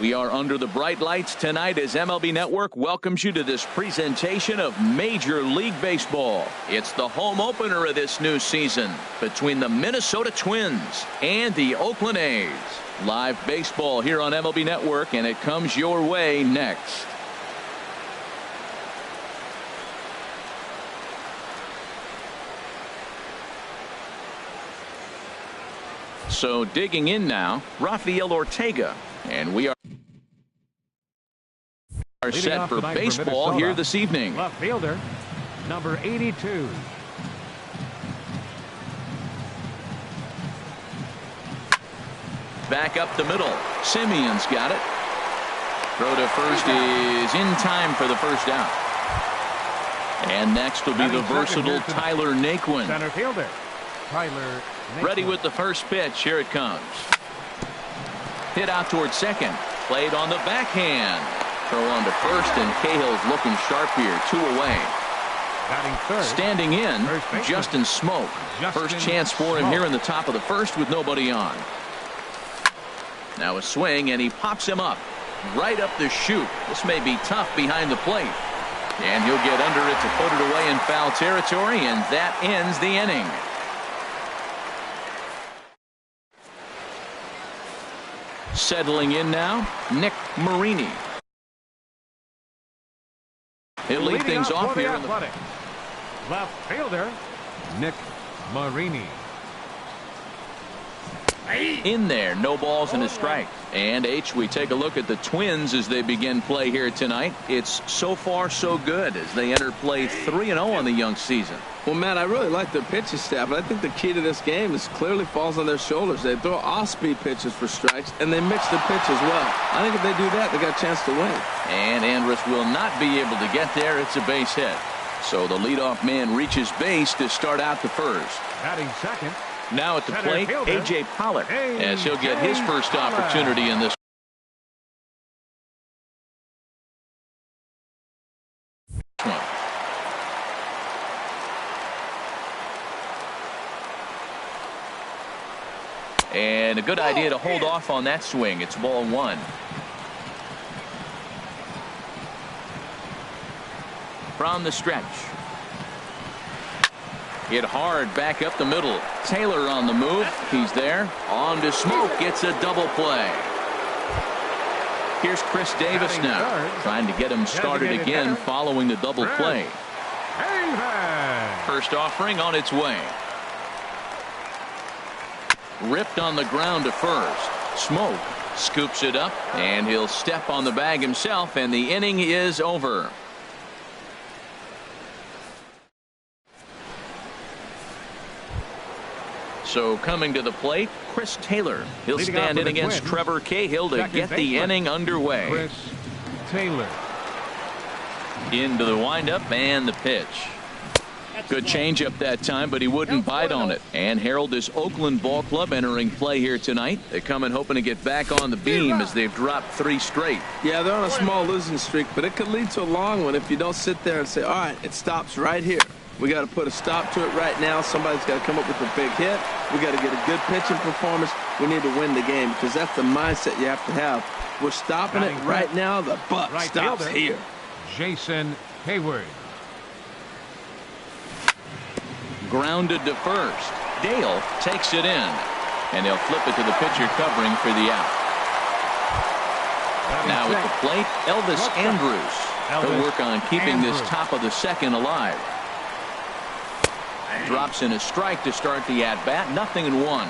We are under the bright lights tonight as MLB Network welcomes you to this presentation of Major League Baseball. It's the home opener of this new season between the Minnesota Twins and the Oakland A's. Live baseball here on MLB Network, and it comes your way next. So digging in now, Rafael Ortega, and we are set for baseball here this evening. Left fielder, number 82. Back up the middle. Simeon's got it. Throw to first is in time for the first out. And next will be the versatile Tyler Naquin. Center fielder, Tyler Naquin. Ready with the first pitch. Here it comes. Hit out towards second. Played on the backhand. Throw on to first, and Cahill's looking sharp here. 2 away. Batting third. Standing in, Justin Smoke. First chance for him here in the top of the first with nobody on. Now a swing, and he pops him up. Right up the chute. This may be tough behind the plate. And he'll get under it to put it away in foul territory, and that ends the inning. Settling in now, Nick Marini. He'll lead things off here. Left fielder, Nick Marini. In there, no balls and a strike. And we take a look at the Twins as they begin play here tonight. It's so far so good as they enter play 3-0 on the young season. Well, Matt, I really like their pitching staff, but I think the key to this game is clearly falls on their shoulders. They throw off-speed pitches for strikes, and they mix the pitch as well. I think if they do that, they got a chance to win. And Andrus will not be able to get there. It's a base hit. So the leadoff man reaches base to start out the first. Batting second. Now at the plate, A.J. Pollock, as he'll get his first opportunity in this. One. And a good idea to hold off on that swing. It's ball 1. From the stretch. Hit hard back up the middle. Taylor on the move. He's there. On to Smoke. Gets a double play. Here's Chris Davis now, trying to get him started again following the double play. First offering on its way. Ripped on the ground to first. Smoke scoops it up, and he'll step on the bag himself, and the inning is over. So coming to the plate, Chris Taylor. He'll stand in against Trevor Cahill to get the inning underway. Chris Taylor. Into the windup and the pitch. Good changeup that time, but he wouldn't bite on it. And herald this Oakland ball club entering play here tonight. They come in hoping to get back on the beam as they've dropped 3 straight. Yeah, they're on a small losing streak, but it could lead to a long one if you don't sit there and say, all right, it stops right here. We got to put a stop to it right now. Somebody's got to come up with a big hit. We got to get a good pitching performance. We need to win the game because that's the mindset you have to have. We're stopping it right now. The buck stops here. Jason Hayward. Grounded to first. Dale takes it in, and they'll flip it to the pitcher covering for the out. Now at the plate, Elvis Andrus. He'll work on keeping this top of the second alive. Drops in a strike to start the at-bat. 0-1.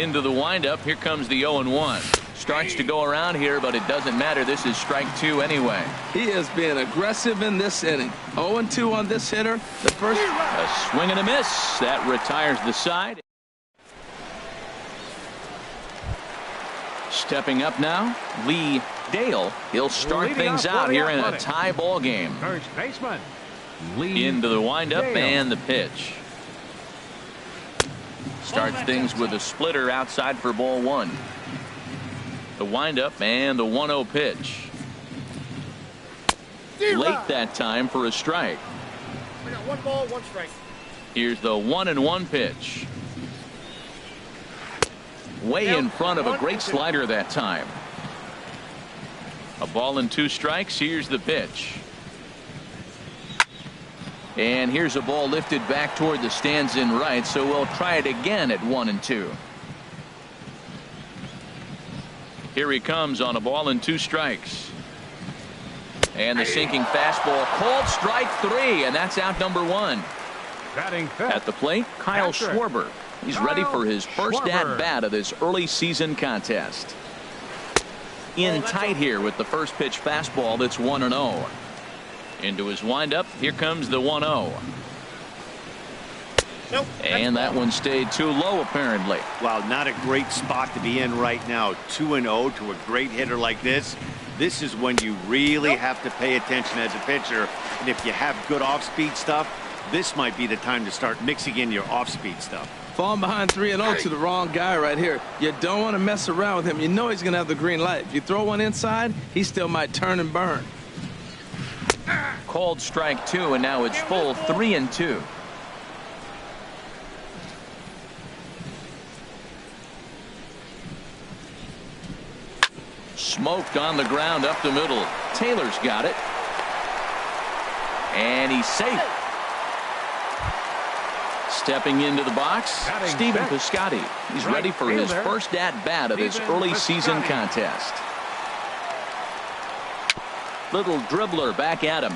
Into the windup. Here comes the 0-1. Starts to go around here, but it doesn't matter. This is strike 2 anyway. He is being aggressive in this inning. 0-2 on this hitter. The first. A swing and a miss. That retires the side. Stepping up now, Lee Dale. He'll start things out here in a tie ball game. First baseman. Into the windup and the pitch. Starts things with a splitter outside for ball 1. The windup and the 1-0 pitch. Late that time for a strike. We got 1 ball, 1 strike. Here's the 1-1 pitch. Way in front of a great slider that time. A ball and 2 strikes. Here's the pitch. And here's a ball lifted back toward the stands in right, so we'll try it again at 1-2. Here he comes on a ball and 2 strikes. And the sinking fastball, called strike 3, and that's out number 1. Batting fifth. At the plate, Kyle Schwarber. He's ready for his first at-bat of this early season contest. In tight here with the first pitch fastball that's 1-0. Into his windup, here comes the 1-0. Nope. And that one stayed too low apparently. Well, not a great spot to be in right now. 2-0 to a great hitter like this. This is when you really have to pay attention as a pitcher. And if you have good off-speed stuff, this might be the time to start mixing in your off-speed stuff. Falling behind 3-0 to the wrong guy right here. You don't want to mess around with him. You know he's going to have the green light. If you throw one inside, he still might turn and burn. Called strike 2, and now it's full 3-2. Smoked on the ground up the middle. Taylor's got it. And he's safe. Stepping into the box, Stephen Piscotty. He's ready for his first at-bat of this early season contest. Little dribbler back at him.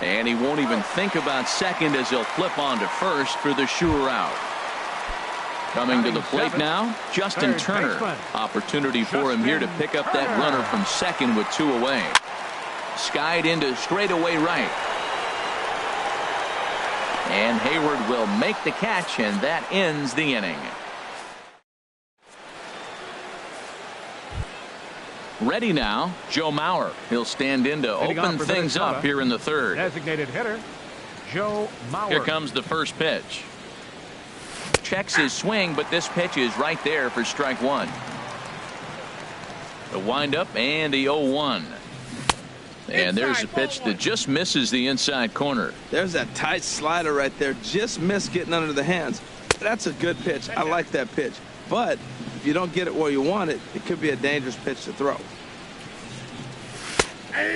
And he won't even think about second as he'll flip on to first for the sure out. Coming to the plate now, Justin Turner. Opportunity for him here to pick up that runner from second with 2 away. Skied into straightaway right. And Hayward will make the catch, and that ends the inning. Ready now, Joe Mauer. He'll stand in to open things up here in the third. Designated hitter, Joe Mauer. Here comes the first pitch. Checks his swing, but this pitch is right there for strike 1. The windup and the 0-1. And there's a pitch that just misses the inside corner. There's that tight slider right there. Just missed getting under the hands. That's a good pitch. I like that pitch. But if you don't get it where you want it, it could be a dangerous pitch to throw.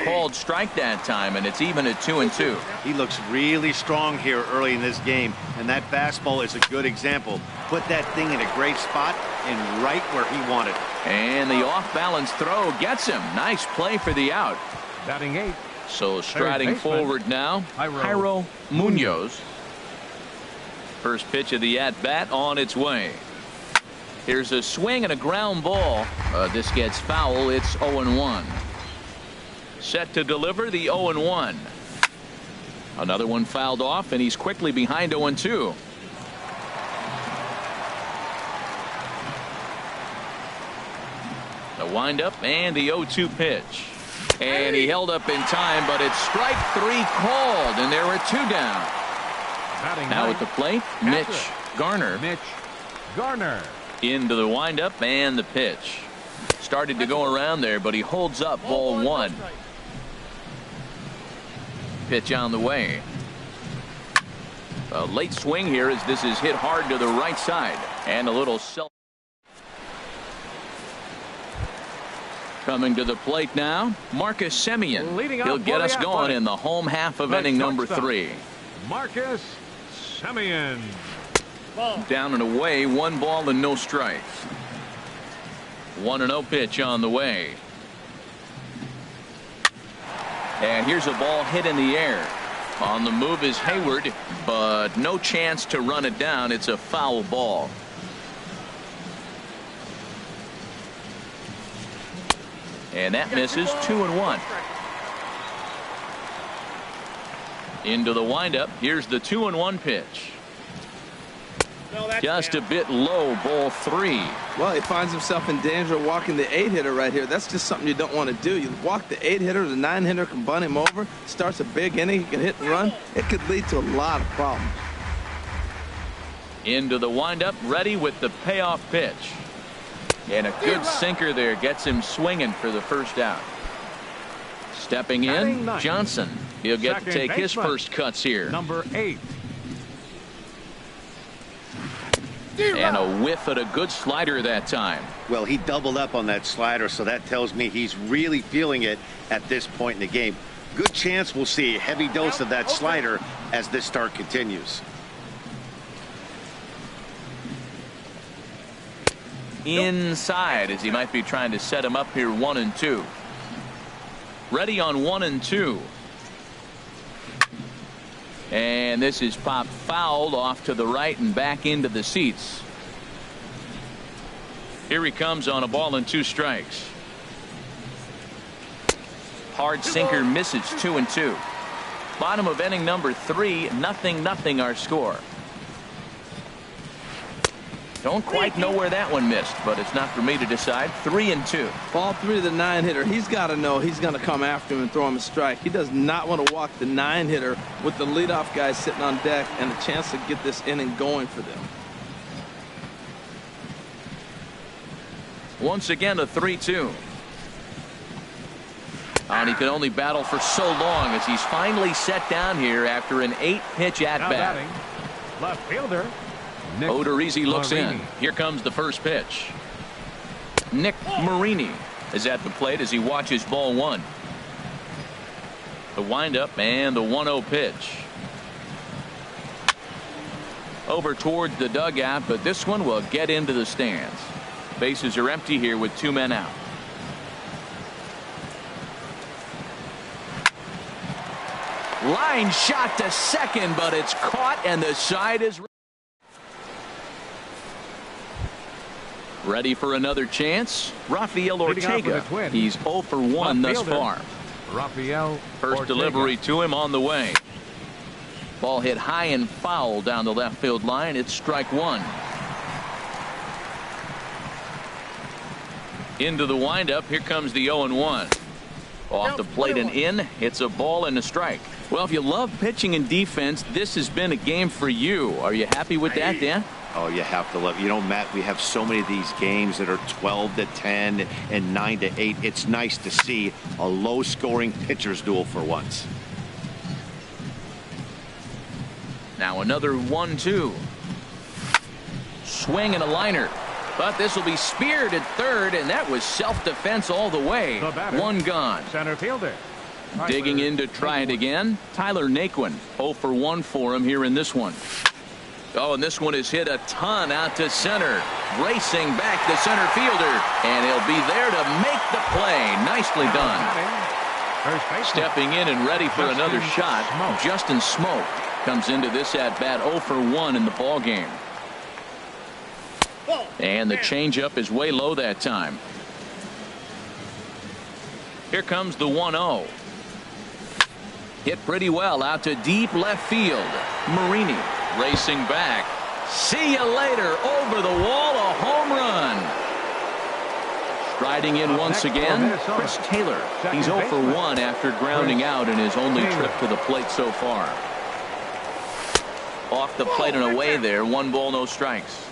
Called strike that time, and it's even at 2-2. He looks really strong here early in this game, and that fastball is a good example. Put that thing in a great spot and right where he wanted it. And the off-balance throw gets him. Nice play for the out. Batting 8. So striding forward now, Jairo Munoz. First pitch of the at-bat on its way. Here's a swing and a ground ball. This gets foul. It's 0-1. Set to deliver the 0-1. Another one fouled off, and he's quickly behind 0-2. The windup and the 0-2 pitch. And he held up in time, but it's strike 3 called, and there are 2 down. Now at the plate, Mitch Garner. Into the windup and the pitch. Started to go around there, but he holds up ball 1. Pitch on the way. A late swing here as this is hit hard to the right side. And a little self. Coming to the plate now, Marcus Semien. He'll get us going in the home half of inning number 3. Marcus Semien. Down and away, 1 ball and no strikes. 1-0 pitch on the way. And here's a ball hit in the air. On the move is Hayward, but no chance to run it down. It's a foul ball. And that misses. 2-1. Into the windup. Here's the 2-1 pitch. Just a bit low, ball 3. Well, he finds himself in danger of walking the 8-hitter right here. That's just something you don't want to do. You walk the 8-hitter, the 9-hitter can bunt him over. Starts a big inning, he can hit and run. It could lead to a lot of problems. Into the windup, ready with the payoff pitch. And a good sinker there gets him swinging for the first out. Stepping in, Johnson. He'll get to take his first cuts here. Number 8. And a whiff at a good slider that time. Well, he doubled up on that slider, so that tells me he's really feeling it at this point in the game. Good chance we'll see a heavy dose of that slider as this start continues. Inside, as he might be trying to set him up here 1-2. Ready on 1-2. And this is popped fouled off to the right and back into the seats. Here he comes on a ball and 2 strikes. Hard sinker misses 2-2. Bottom of inning number 3, 0-0 our score. Don't quite know where that one missed, but it's not for me to decide. 3-2. Ball 3 to the 9-hitter. He's got to know he's going to come after him and throw him a strike. He does not want to walk the 9-hitter with the leadoff guy sitting on deck and a chance to get this inning going for them. Once again, a 3-2. And he can only battle for so long as he's finally set down here after an 8-pitch at-bat. Left fielder. Nick Odorizzi looks Marini. in. Here comes the first pitch. Nick Marini is at the plate as he watches ball 1. The windup and the 1-0 pitch. Over towards the dugout, but this one will get into the stands. Bases are empty here with 2 men out. Line shot to second, but it's caught and the side is ready for another chance. Rafael Ortega. He's 0 for 1 thus far. Rafael First Ortega. delivery to him on the way. Ball hit high and foul down the left field line. It's strike 1. Into the windup. Here comes the 0-1. Off the plate and in. It's a ball and a strike. Well, if you love pitching and defense, this has been a game for you. Are you happy with that, Dan? Oh, you have to love. You know, Matt, we have so many of these games that are 12-10 and 9-8. It's nice to see a low-scoring pitcher's duel for once. Now another 1-2. Swing and a liner. But this will be speared at third, and that was self-defense all the way. The batter, 1 gone. Center fielder. Digging in to try it again. Tyler Naquin. 0 for 1 for him here in this one. Oh, and this one is hit a ton out to center. Racing back the center fielder. And he'll be there to make the play. Nicely done. Stepping in and ready for another shot. Justin Smoke comes into this at-bat 0 for 1 in the ball game. And the changeup is way low that time. Here comes the 1-0. Hit pretty well out to deep left field. Marini racing back. See you later. Over the wall, a home run. Striding in once again, Chris Taylor. He's 0 for 1 after grounding out in his only trip to the plate so far. Off the plate and away there. 1 ball, no strikes.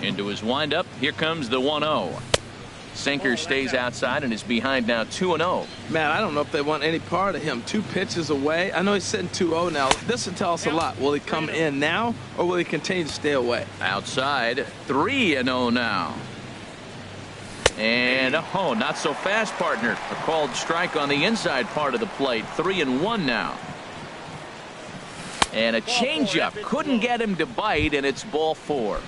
Into his windup. Here comes the 1-0. Sinker stays outside and is behind now 2-0. Man, I don't know if they want any part of him. 2 pitches away. I know he's sitting 2-0 now. This will tell us a lot. Will he come in now or will he continue to stay away? Outside 3-0 now. And oh, not so fast, partner. A called strike on the inside part of the plate. 3-1 now. And a changeup couldn't get him to bite, and it's ball 4.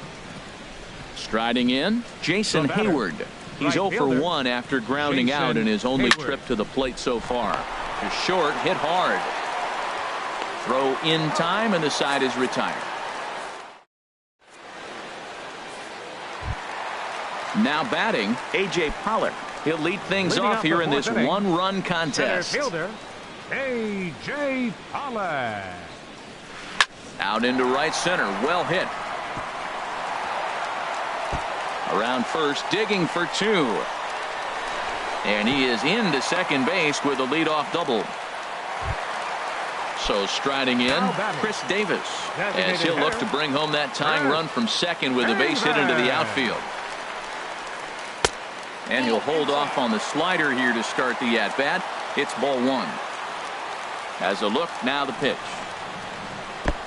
Striding in, Jason Hayward. He's 0 for 1 after grounding out in his only trip to the plate so far. To short, hit hard. Throw in time, and the side is retired. Now batting, A.J. Pollock. He'll lead things off here in this 1-run contest. Center fielder, A.J. Pollock. Out into right center. Well hit. Around first, digging for 2. And he is into second base with a leadoff double. So striding in, Chris Davis, as he'll look to bring home that tying run from second with a base hit into the outfield. And he'll hold off on the slider here to start the at-bat. It's ball 1. As a look, now the pitch.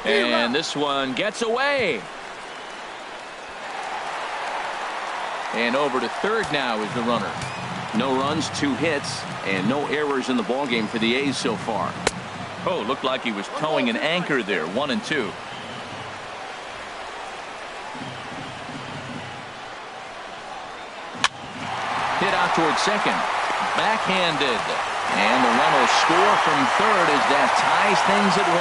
And this one gets away. And over to third now is the runner. No runs, 2 hits, and no errors in the ballgame for the A's so far. Oh, looked like he was towing an anchor there. 1-2. Hit out toward second. Backhanded. And the run will score from third as that ties things at 1.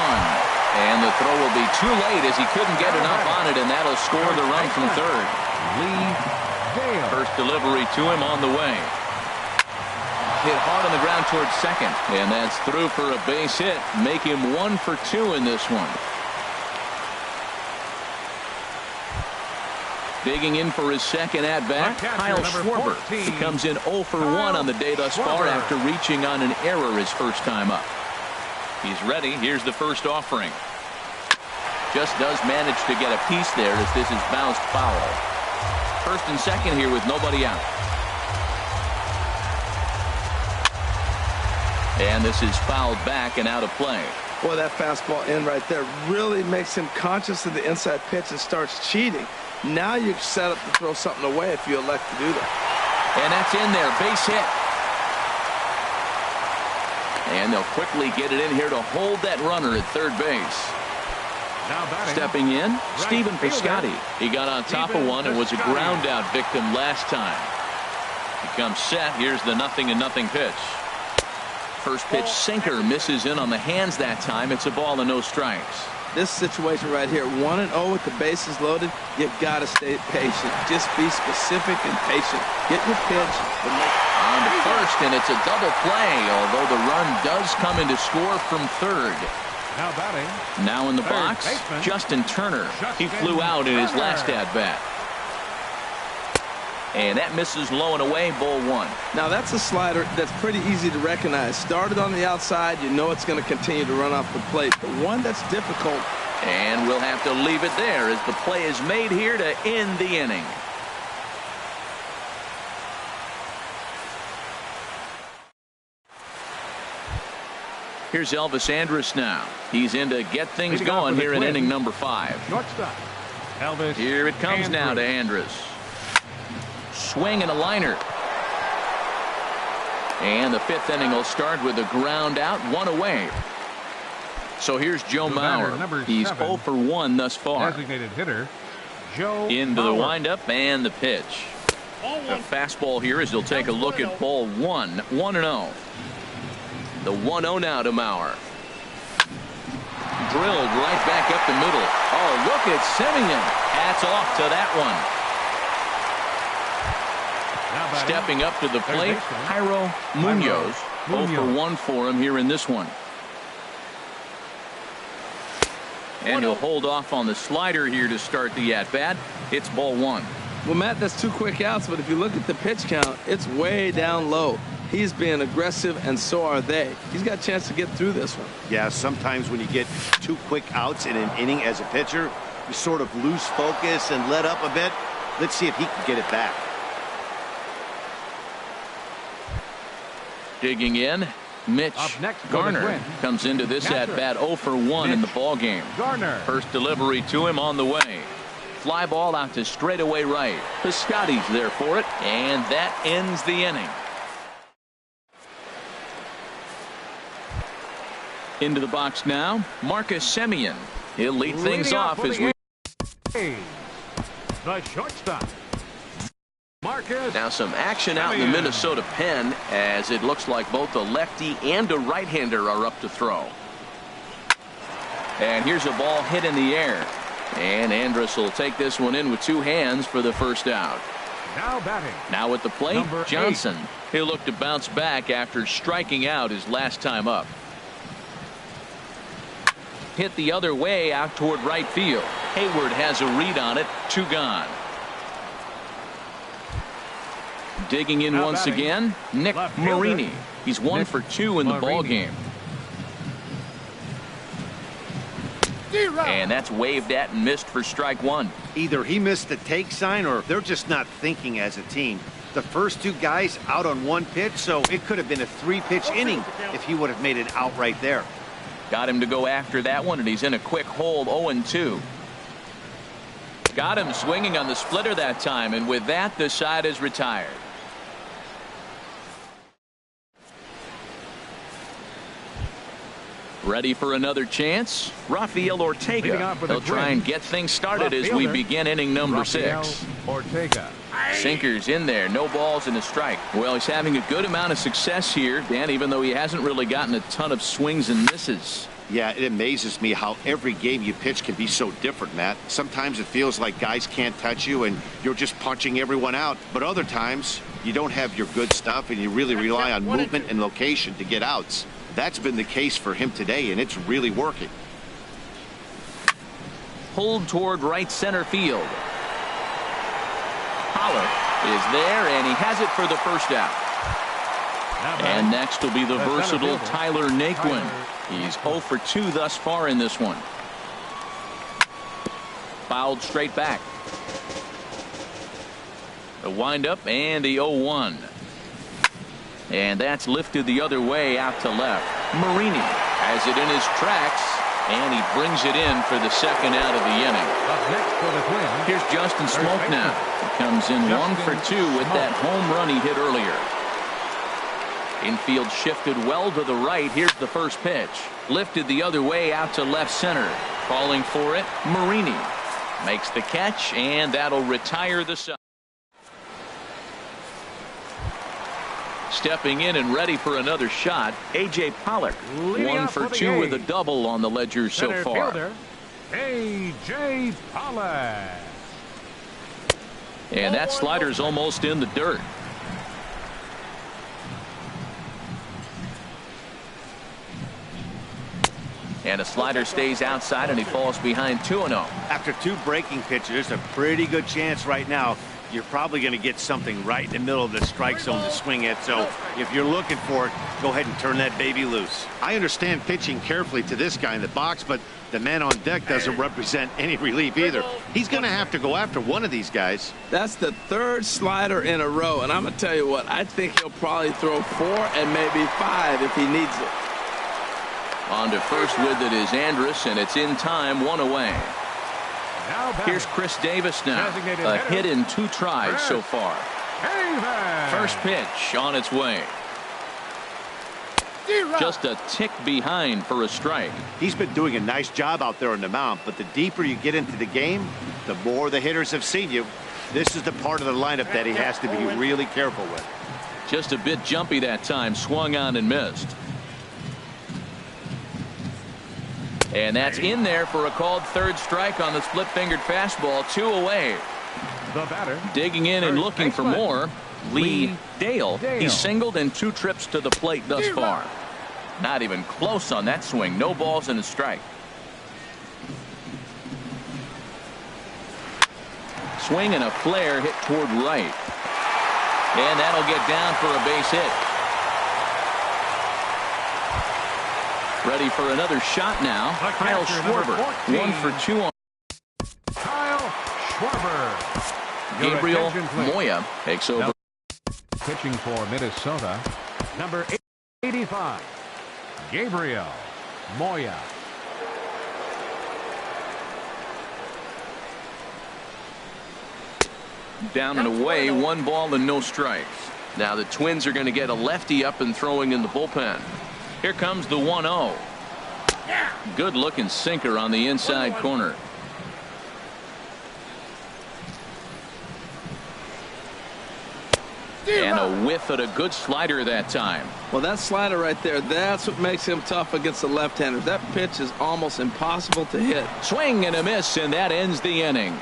And the throw will be too late as he couldn't get enough on it, and that'll score the run from third. First delivery to him on the way. Hit hard on the ground towards second, and that's through for a base hit. Make him 1 for 2 in this one. Digging in for his second at-bat, Kyle Schwarber. He comes in 0 for 1 on the day thus far after reaching on an error his first time up. He's ready. Here's the first offering. Just does manage to get a piece there as this is bounced foul. First and second here with nobody out. And this is fouled back and out of play. Boy, that fastball in right there really makes him conscious of the inside pitch and starts cheating. Now you're set up to throw something away if you elect to do that. And that's in there. Base hit. And they'll quickly get it in here to hold that runner at third base. Stepping in, Stephen Piscotty. He got on top of one and was a ground out victim last time. He comes set. Here's the 0-0 pitch. First pitch sinker misses in on the hands that time. It's a ball and no strikes. This situation right here, 1-0 with the bases loaded, you got to stay patient. Just be specific and patient. Get your pitch. On to first, and it's a double play, although the run does come in to score from third. Now batting. Now in the box, Justin Turner. He flew out in his last at-bat. And that misses low and away, ball 1. Now that's a slider that's pretty easy to recognize. Started on the outside, you know it's going to continue to run off the plate. The one that's difficult. And we'll have to leave it there as the play is made here to end the inning. Here's Elvis Andrus now. He's in to get things going here in inning number 5. Shortstop, Elvis. Here it comes now to Andrus. Swing and a liner. And the 5th inning will start with a ground out, 1 away. So here's Joe Mauer. He's 0 for 1 thus far. Designated hitter, Joe Into the Mauer. windup and the pitch. A fastball here as he'll take a look at ball 1, 1-0. The 1-0 now to Mauer. Drilled right back up the middle. Oh, look at Semien. Hats off to that one. Stepping up to the plate, Jairo Munoz. 0 for 1 for him here in this one. And he'll hold off on the slider here to start the at-bat. It's ball 1. Well, Matt, that's 2 quick outs, but if you look at the pitch count, it's way down low. He's being aggressive, and so are they. He's got a chance to get through this one. Yeah, sometimes when you get 2 quick outs in an inning as a pitcher, you sort of lose focus and let up a bit. Let's see if he can get it back. Digging in, Mitch Garner comes into this at-bat 0 for 1 in the ballgame. First delivery to him on the way. Fly ball out to straightaway right. Piscotty's there for it, and that ends the inning. Into the box now, Marcus Semien. He'll lead things off as we... The shortstop, Marcus. Now some action out in the Minnesota pen as it looks like both a lefty and a right-hander are up to throw. And here's a ball hit in the air. And Andrus will take this one in with 2 hands for the first out. Now batting. Now at the plate, Number Johnson. He'll look to bounce back after striking out his last time up. Hit the other way out toward right field. Hayward has a read on it. 2 gone. Digging in once again, Nick Marini. He's 1 for 2 in the ballgame. And that's waved at and missed for strike 1. Either he missed the take sign or they're just not thinking as a team. The first 2 guys out on 1 pitch, so it could have been a 3-pitch inning if he would have made it out right there. Got him to go after that one, and he's in a quick hold, 0-2. Got him swinging on the splitter that time, and with that, the side is retired. Ready for another chance? Rafael Ortega. He'll try and get things started as we begin inning number 6. Ortega. Sinkers in there, no balls and a strike. Well, he's having a good amount of success here, Dan, even though he hasn't really gotten a ton of swings and misses. Yeah, it amazes me how every game you pitch can be so different, Matt. Sometimes it feels like guys can't touch you and you're just punching everyone out. But other times, you don't have your good stuff and you really rely on movement and location to get outs. That's been the case for him today, and it's really working. Pulled toward right center field. Pollard is there, and he has it for the first out. And next will be the versatile Tyler Naquin. He's 0 for 2 thus far in this one. Fouled straight back. The windup and the 0-1. And that's lifted the other way out to left. Marini has it in his tracks, and he brings it in for the second out of the inning. Here's Justin Smoke now. He comes in 1 for 2 with that home run he hit earlier. Infield shifted well to the right. Here's the first pitch. Lifted the other way out to left center. Calling for it, Marini. Makes the catch, and that'll retire the side. Stepping in and ready for another shot, A.J. Pollock. 1 for 2 with a double on the ledger so far. A.J. Pollock. And that slider's almost in the dirt. And a slider stays outside, and he falls behind 2-0. After 2 breaking pitches, there's a pretty good chance right now you're probably going to get something right in the middle of the strike zone to swing at. So if you're looking for it, go ahead and turn that baby loose. I understand pitching carefully to this guy in the box, but the man on deck doesn't represent any relief either. He's going to have to go after one of these guys. That's the 3rd slider in a row, and I'm going to tell you what, I think he'll probably throw 4 and maybe 5 if he needs it. On to first with it is Andrus, and it's in time, 1 away. Here's Chris Davis now. A hit in 2 tries so far. First pitch on its way. Just a tick behind for a strike. He's been doing a nice job out there on the mound, but the deeper you get into the game, the more the hitters have seen you. This is the part of the lineup that he has to be really careful with. Just a bit jumpy that time. Swung on and missed. And that's in there for a called 3rd strike on the split-fingered fastball. 2 away. The batter. Digging in and looking for more. Lee Dale. He's singled in 2 trips to the plate thus far. Not even close on that swing. No balls and a strike. Swing and a flare hit toward right. And that'll get down for a base hit. Ready for another shot now. Kyle Schwarber. 1 for 2 on. Kyle Schwarber. Gabriel Moya takes over. Pitching for Minnesota, number 85, Gabriel Moya. Down and away, 1 ball and no strikes. Now the Twins are going to get a lefty up and throwing in the bullpen. Here comes the 1-0. Good looking sinker on the inside corner. And a whiff at a good slider that time. Well, that slider right there, that's what makes him tough against the left-handers. That pitch is almost impossible to hit. Swing and a miss, and that ends the inning.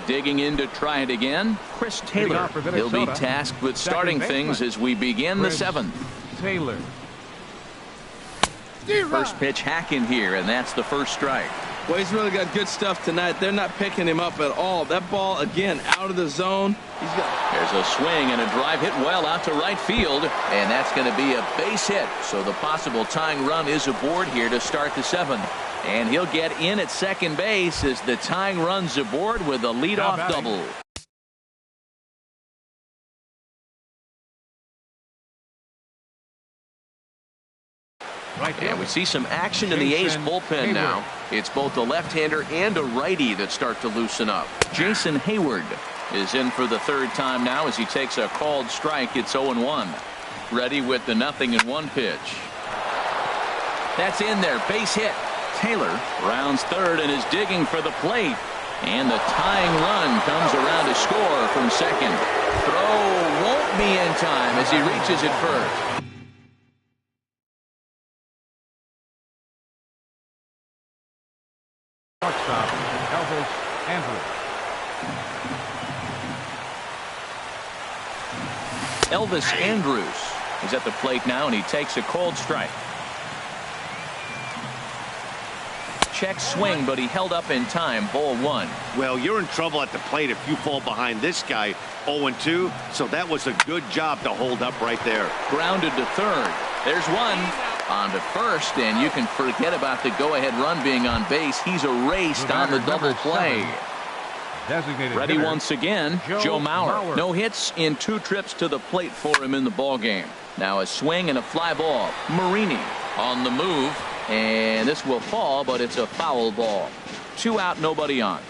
Digging in to try it again, Chris Taylor. He'll be tasked with starting things as we begin the 7th. Taylor. First pitch hack in here, and that's the first strike. Well, he's really got good stuff tonight. They're not picking him up at all. That ball, again, out of the zone. There's a swing and a drive hit well out to right field, and that's going to be a base hit. So the possible tying run is aboard here to start the 7th. And he'll get in at second base as the tying run's aboard with a leadoff double. And we see some action in the A's bullpen now. It's both a left-hander and a righty that start to loosen up. Jason Hayward is in for the third time now as he takes a called strike. It's 0-1. Ready with the 0-1 pitch. That's in there. Base hit. Taylor rounds third and is digging for the plate. And the tying run comes around to score from second. Throw won't be in time as he reaches it first. Shortstop, Elvis Andrews. Elvis Andrews is at the plate now, and he takes a cold strike. Check swing, but he held up in time. Ball one. Well, you're in trouble at the plate if you fall behind this guy 0-2, so that was a good job to hold up right there. Grounded to third. There's one. On to first, and you can forget about the go-ahead run being on base. He's erased on the double play. Ready once again, Joe Mauer. No hits in 2 trips to the plate for him in the ballgame. Now a swing and a fly ball. Marini on the move, and this will fall, but it's a foul ball. 2 out, nobody on.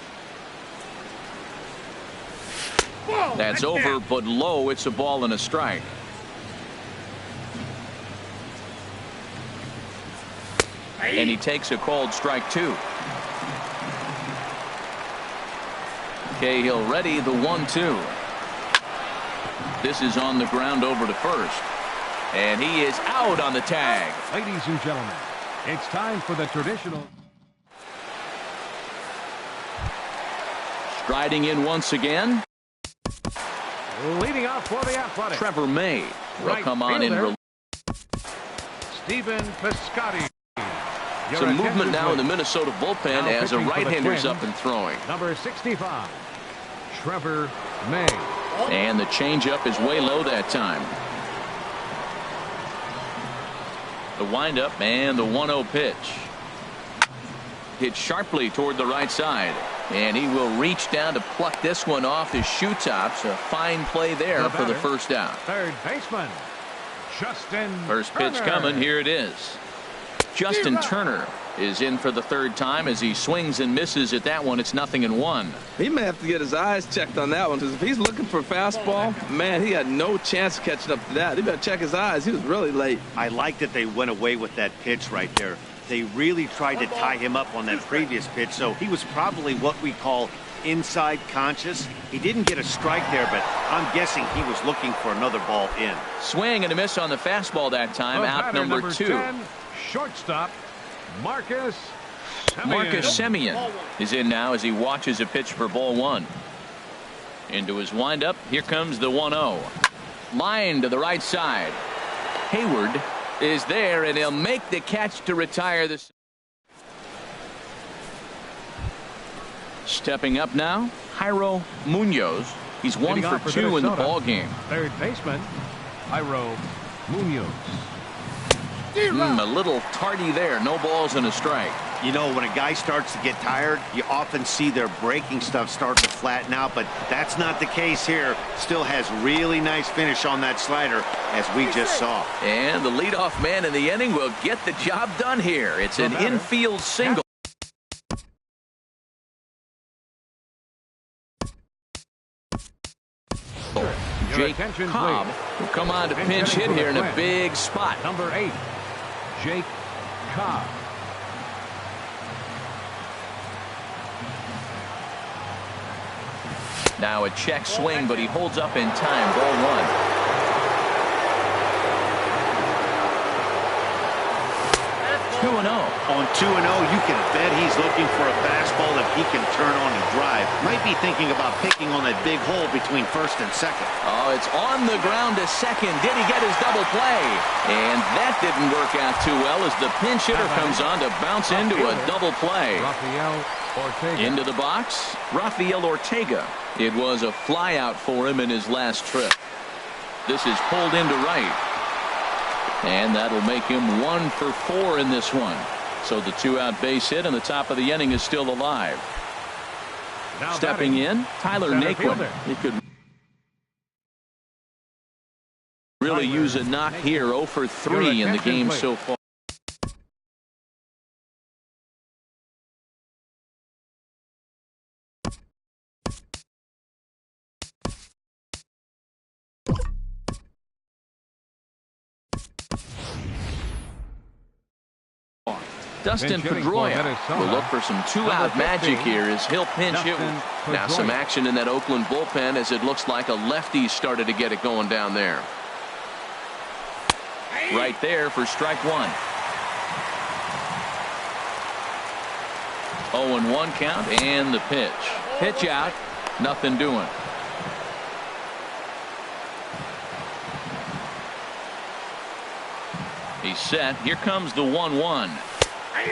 That's over, but low. It's a ball and a strike. And he takes a called strike 2. Cahill ready, the 1-2. This is on the ground over to first. And he is out on the tag. Ladies and gentlemen, it's time for the traditional. Striding in once again. Leading off for the Athletics. Trevor May will come on in relief. Stephen Piscotty. Some movement now in the Minnesota bullpen as a right-hander's up and throwing. Number 65, Trevor May. And the changeup is way low that time. The windup and the 1-0 pitch. Hit sharply toward the right side. And he will reach down to pluck this one off his shoe tops. A fine play there for the first out. Third baseman, Justin First pitch Turner. coming. Here it is. Justin Turner is in for the third time as he swings and misses at that one. It's 0-1. He may have to get his eyes checked on that one, because if he's looking for a fastball, man, he had no chance of catching up to that. He better check his eyes. He was really late. I like that they went away with that pitch right there. They really tried to tie him up on that previous pitch, so he was probably what we call inside conscious. He didn't get a strike there, but I'm guessing he was looking for another ball in. Swing and a miss on the fastball that time. The Out batter, number 2. 10, shortstop, Marcus Semien. Marcus Semien is in now as he watches a pitch for ball 1. Into his windup. Here comes the 1-0. Line to the right side. Hayward is there, and he'll make the catch to retire this. Stepping up now, Jairo Munoz. He's 1 for 2 in the ball game. Third baseman, Jairo Munoz. A little tardy there. No balls and a strike. You know, when a guy starts to get tired, you often see their breaking stuff start to flatten out, but that's not the case here. Still has really nice finish on that slider, as we just saw. And the leadoff man in the inning will get the job done here. It's an infield single. Jake Cobb will come on to pinch hit here in a big spot. Number 8, Jake Cobb. Now a check swing, but he holds up in time. Ball 1. On 2-0, you can bet he's looking for a fastball that he can turn on and drive. Might be thinking about picking on that big hole between first and second. Oh, it's on the ground to second. Did he get his double play? And that didn't work out too well as the pinch hitter comes on to bounce into a double play. Into the box, Rafael Ortega. It was a fly out for him in his last trip. This is pulled into right. And that'll make him 1 for 4 in this one. So the 2-out base hit and the top of the inning is still alive. Now stepping in, Tyler Naquin. He could really use a knock here. 0 for 3 in the game so far. Dustin Pinch hitting for Pedroia Minnesota. will look for some two-out Number 15, magic here as he'll pinch hit. Dustin Now some Pedroia. action in that Oakland bullpen as it looks like a lefty started to get it going down there. Right there for strike one. 0-1 count and the pitch. Pitch out. Nothing doing. He's set. Here comes the 1-1.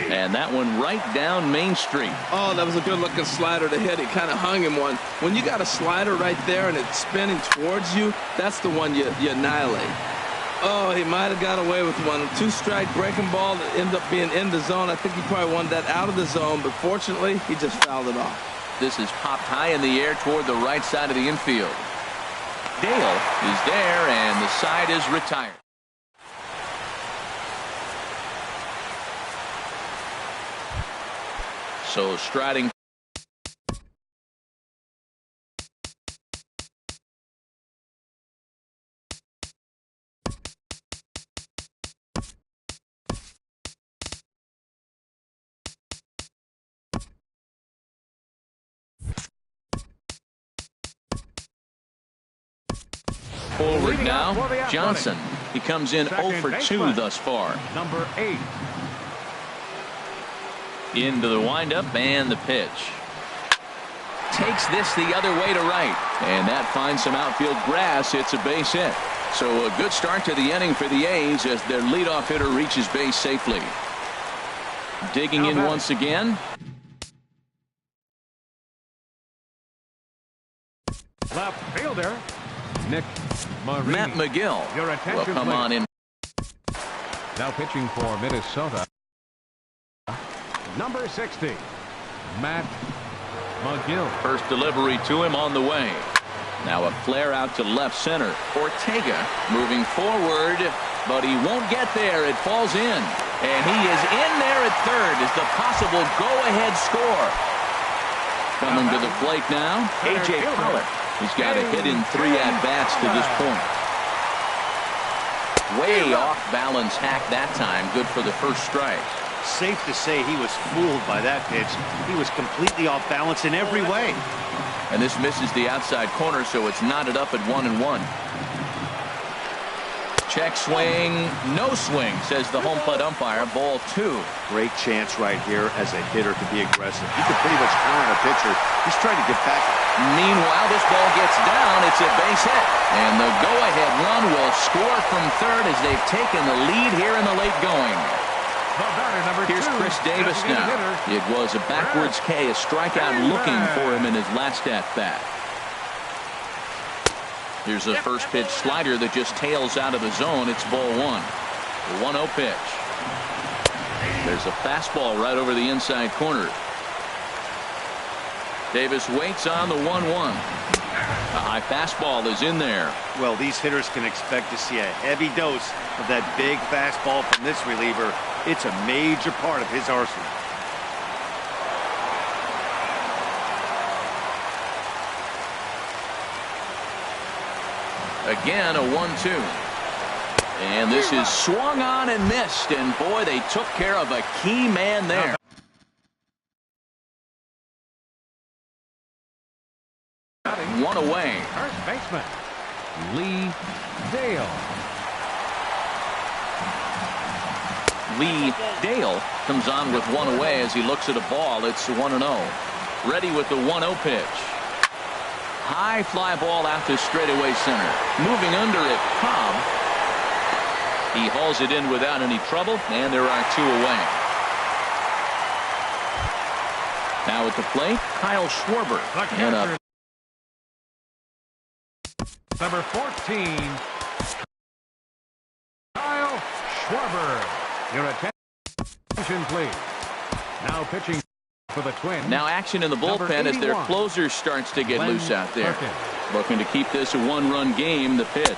And that one right down Main Street. Oh, that was a good-looking slider to hit. He kind of hung him one. When you got a slider right there and it's spinning towards you, that's the one you annihilate. Oh, he might have got away with one. Two-strike breaking ball that ended up being in the zone. I think he probably wanted that out of the zone, but fortunately, he just fouled it off. This is popped high in the air toward the right side of the infield. Dale is there, and the side is retired. So striding. Forward now, Johnson. He comes in 0 for 2 thus far. Number 8. Into the windup and the pitch. Takes this the other way to right. And that finds some outfield grass. It's a base hit. So a good start to the inning for the A's as their leadoff hitter reaches base safely. Digging in once again. Left fielder, Nick Marini. Matt McGill Your will attention, come please. on in. Now pitching for Minnesota. Number 60, Matt McGill. First delivery to him on the way. Now a flare out to left center. Ortega moving forward, but he won't get there. It falls in. And he is in there at third as the possible go-ahead score. Coming to the plate now, A.J. Pollock. He's got a hit in 3 at-bats to this point. Way off balance hack that time. Good for the first strike. Safe to say he was fooled by that pitch. He was completely off balance in every way. And this misses the outside corner, so it's knotted up at 1-1. Check swing, no swing, says the home plate umpire. Ball 2. Great chance right here as a hitter to be aggressive. You can pretty much count on a pitcher. He's trying to get back. Meanwhile, this ball gets down. It's a base hit. And the go-ahead run will score from third as they've taken the lead here in the late going. The batter, number Here's 2, Chris Davis designated now. hitter. It was a backwards K, a strikeout looking for him in his last at-bat. Here's a first pitch slider that just tails out of the zone. It's ball 1. The 1-0 pitch. There's a fastball right over the inside corner. Davis waits on the 1-1. A high fastball is in there. Well, these hitters can expect to see a heavy dose of that big fastball from this reliever. It's a major part of his arsenal. Again, a 1-2. And this is swung on and missed. And boy, they took care of a key man there. One away. First baseman, Lee Dale. Lee Dale comes on with one away as he looks at a ball. It's 1-0. Ready with the 1-0 pitch. High fly ball out to straightaway center. Moving under it, Cobb. He hauls it in without any trouble, and there are 2 away. Now at the plate, Kyle Schwarber. And a Number 14, Kyle Schwarber. Your attention, please. Now pitching for the Twins. now action in the Number bullpen as their 81. closer starts to get Glenn loose out there. Perkins. Looking to keep this a 1-run game. The pitch.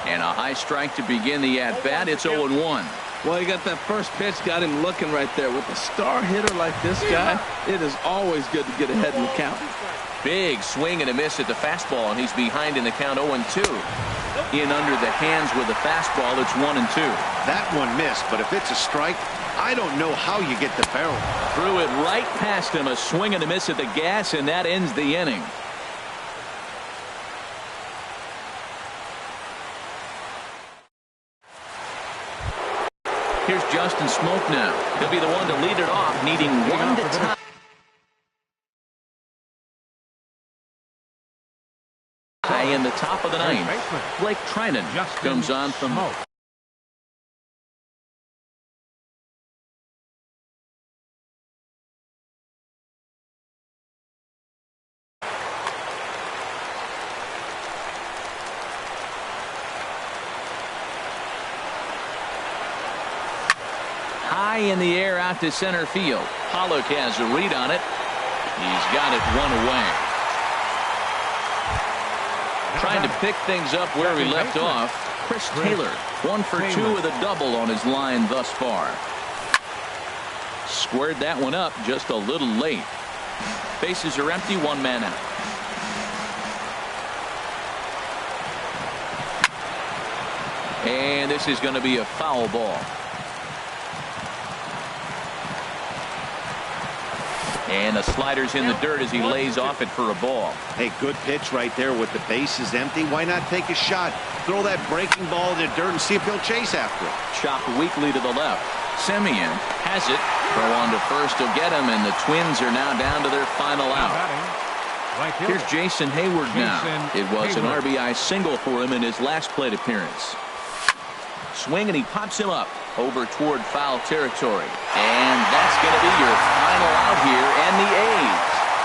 And a high strike to begin the at-bat. It's 0-1. Well, you got that first pitch, got him looking right there. With a star hitter like this guy, it is always good to get ahead in the count. Big swing and a miss at the fastball, and he's behind in the count 0-2. In under the hands with the fastball, it's 1-2. That one missed, but if it's a strike, I don't know how you get the barrel. Threw it right past him. A swing and a miss at the gas, and that ends the inning. Here's Justin Smoke now. He'll be the one to lead it off, needing one to tie. In the top of the ninth, Blake Trinan comes on from Smoke. High in the air out to center field. Pollock has a read on it. He's got it one away. Trying to pick things up where he left off. Chris Taylor, 1 for 2 with a double on his line thus far. Squared that one up just a little late. Bases are empty, 1 man out. And this is going to be a foul ball. And the slider's in the dirt as he lays off it for a ball. Hey, good pitch right there with the bases empty. Why not take a shot? Throw that breaking ball in the dirt and see if he'll chase after it. Chopped weakly to the left. Semien has it. Throw on to first to get him, and the Twins are now down to their final out. Here's Jason Hayward now. It was an RBI single for him in his last plate appearance. Swing, and he pops him up over toward foul territory. And that's going to be your final out here, and the A's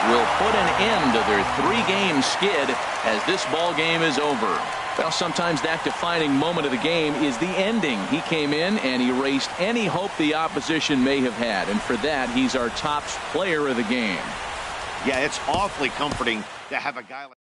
will put an end to their 3-game skid as this ball game is over. Well, sometimes that defining moment of the game is the ending. He came in and erased any hope the opposition may have had, and for that, he's our top player of the game. Yeah, it's awfully comforting to have a guy like